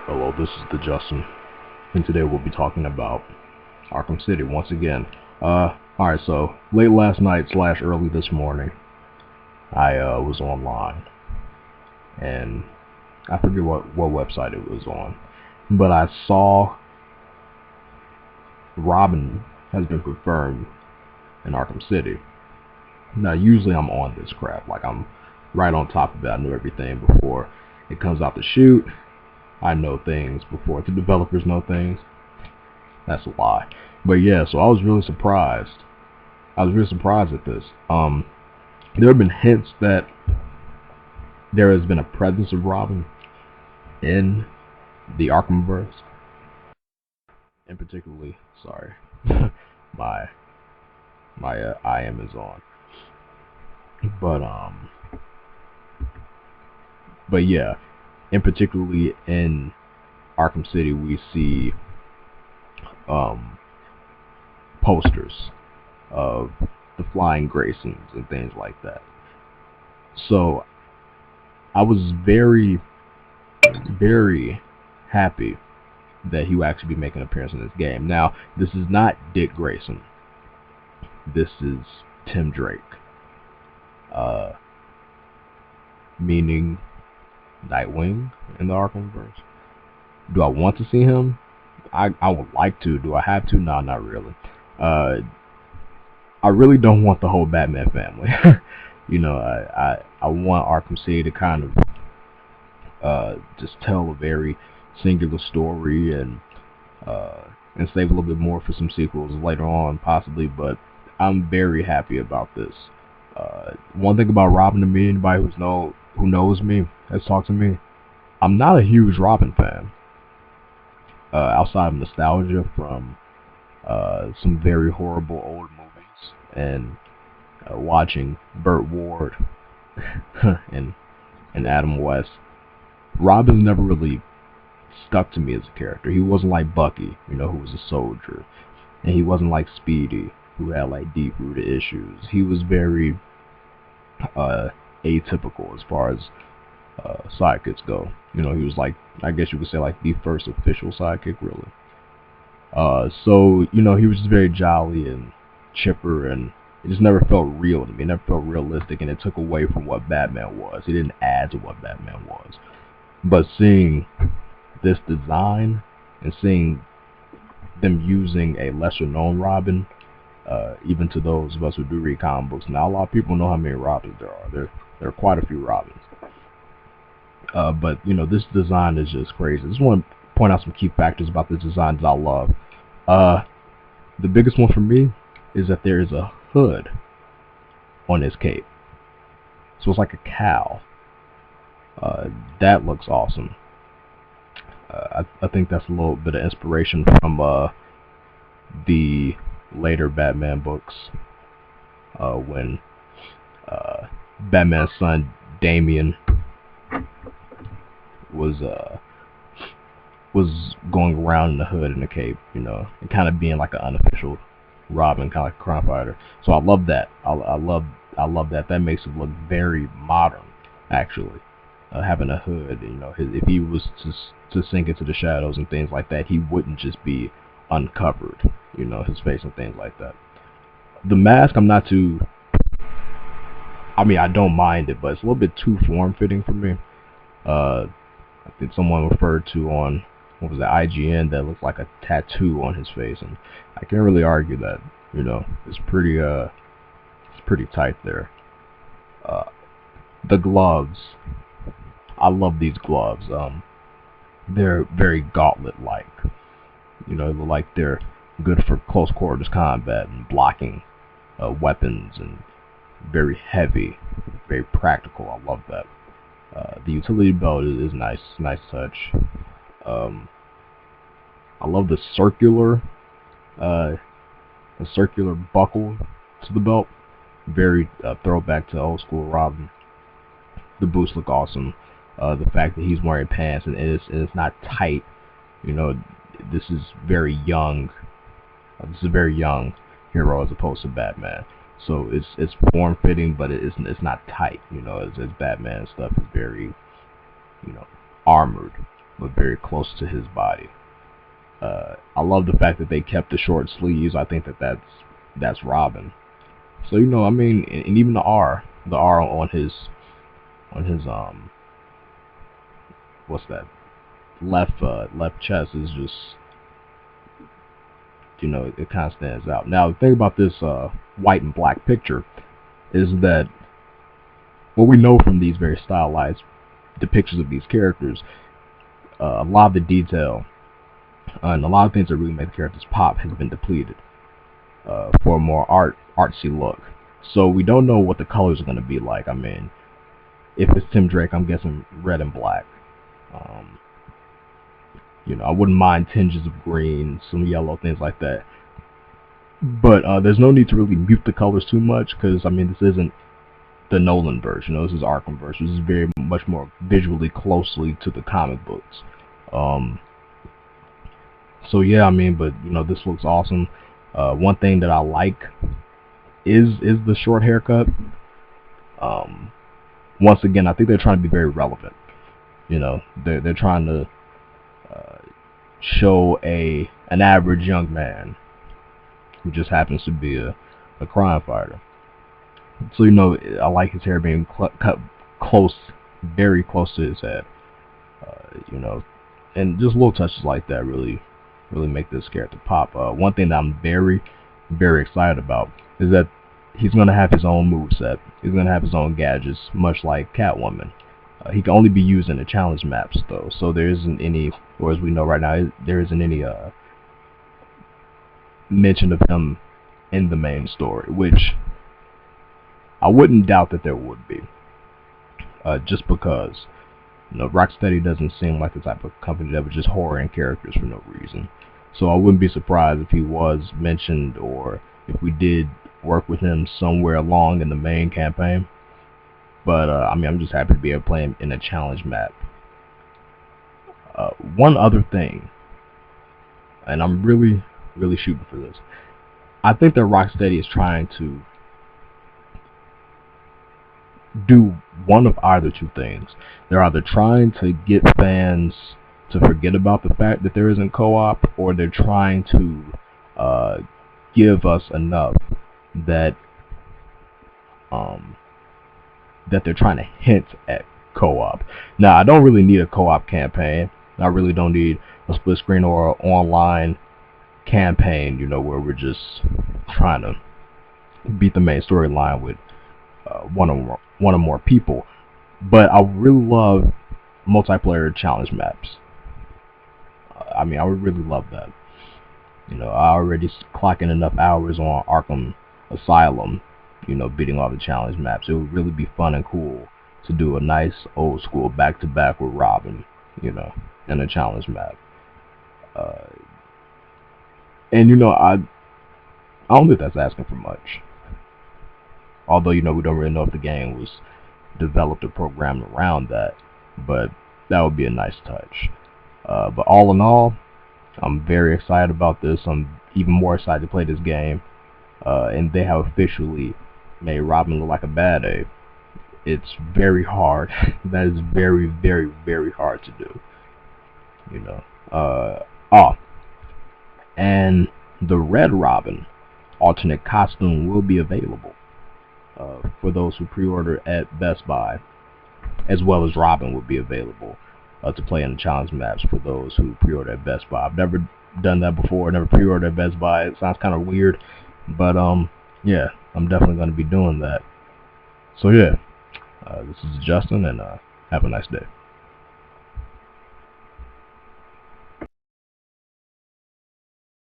Hello, this is the Justin, and today we'll be talking about Arkham City once again. Alright, so late last night / early this morning, I was online, and I forget what website it was on, but I saw Robin has been confirmed in Arkham City. Now, usually I'm on this crap, like I'm right on top of it. I know everything before it comes out to shoot. I know things before the developers know things. That's a lie. But yeah, so I was really surprised. I was really surprised at this. There have been hints that there has been a presence of Robin in the Arkhamverse. And particularly, sorry, my IM is on. But yeah, and particularly in Arkham City, we see posters of the Flying Graysons and things like that. So I was very, very happy that he will actually be making an appearance in this game. Now, this is not Dick Grayson. This is Tim Drake. Meaning Nightwing in the Arkhamverse. Do I want to see him? I would like to. Do I have to? No, not really. I really don't want the whole Batman family. You know, I want Arkham City to kind of just tell a very singular story and save a little bit more for some sequels later on, possibly. But I'm very happy about this. One thing about Robin to me, anybody who knows me, has talked to me, I'm not a huge Robin fan. Outside of nostalgia from some very horrible old movies and watching Burt Ward and Adam West, Robin never really stuck to me as a character. He wasn't like Bucky, you know, who was a soldier, and he wasn't like Speedy, who had like deep-rooted issues. He was very atypical as far as sidekicks go. You know, he was like, I guess you could say, like the first official sidekick, really. So, you know, he was just very jolly and chipper, and it just never felt real to me. It never felt realistic, and it took away from what Batman was. It didn't add to what Batman was. But seeing this design and seeing them using a lesser-known Robin, even to those of us who do read comic books, now a lot of people know how many Robins there are. There are quite a few Robins. But, you know, this design is just crazy. I just want to point out some key factors about this design that I love. The biggest one for me is that there is a hood on his cape. So it's like a cow. That looks awesome. I think that's a little bit of inspiration from the later Batman books, when Batman's son Damian was going around in the hood in the cape, you know, and kind of being like an unofficial Robin, kind of like a crime fighter. So I love that. I love that. That makes it look very modern, actually. Having a hood, you know, if he was to sink into the shadows and things like that, he wouldn't just be uncovered, you know, his face and things like that. The mask, I'm not too, I mean, I don't mind it, but it's a little bit too form-fitting for me. I think someone referred to on, what was it, IGN, that looks like a tattoo on his face, and I can't really argue that. You know, it's pretty tight there. The gloves, I love these gloves. They're very gauntlet-like. You know, they look like they're good for close quarters combat and blocking weapons, and very heavy, very practical. I love that. The utility belt is nice touch. I love the circular buckle to the belt. Very throwback to old school Robin. The boots look awesome. The fact that he's wearing pants and it's not tight. You know, this is very young. This is a very young hero as opposed to Batman. So it's form fitting, but it's not tight. You know, as Batman stuff is very, you know, armored. but very close to his body. I love the fact that they kept the short sleeves. I think that's Robin. So I mean, and even the R on his what's that, left chest is just, it kind of stands out. Now the thing about this white and black picture is that what we know from these very stylized depictions of these characters, a lot of the detail and a lot of things that really make the characters pop has been depleted for a more artsy look. So we don't know what the colors are going to be like. I mean, if it's Tim Drake, I'm guessing red and black. I wouldn't mind tinges of green, some yellow, things like that. But there's no need to really mute the colors too much, because I mean, this isn't the Nolan version. This is Arkham version. This is very much more visually closely to the comic books. So yeah, I mean, but this looks awesome. One thing that I like is the short haircut. Once again, I think they're trying to be very relevant. They're trying to show an average young man who just happens to be a crime fighter. So I like his hair being cut close, very close to his head. And just little touches like that really make this character pop. One thing that I'm very, very excited about is that he's going to have his own moveset. He's going to have his own gadgets, much like Catwoman. He can only be used in the challenge maps, though, so there isn't any, or as we know right now, there isn't any mention of him in the main story, which I wouldn't doubt that there would be, just because Rocksteady doesn't seem like the type of company that would just horror in characters for no reason. So I wouldn't be surprised if he was mentioned, or if we did work with him somewhere along in the main campaign. But I mean, I'm just happy to be able to play him in a challenge map. One other thing, and I'm really, really shooting for this. I think that Rocksteady is trying to do one of either two things. They're either trying to get fans to forget about the fact that there isn't co-op, or they're trying to give us enough that that they're trying to hint at co-op. Now, I don't really need a co-op campaign. I really don't need a split screen or an online campaign, where we're just trying to beat the main storyline with one or more people. But I really love multiplayer challenge maps. I mean, I would really love that. I already clocking enough hours on Arkham Asylum, beating all the challenge maps. It would really be fun and cool to do a nice old school back-to-back with Robin, in a challenge map. And I don't think that's asking for much. Although, we don't really know if the game was developed or programmed around that, but that would be a nice touch. But all in all, I'm very excited about this. I'm even more excited to play this game. And they have officially made Robin look like a bad A. It's very hard. That is very, very, very hard to do. And the Red Robin alternate costume will be available for those who pre-order at Best Buy, as well as Robin will be available to play in the challenge maps for those who pre-order at Best Buy. I've never done that before. Never pre-ordered at Best Buy. It sounds kind of weird, but yeah, I'm definitely going to be doing that. So yeah, this is Justin, and have a nice day.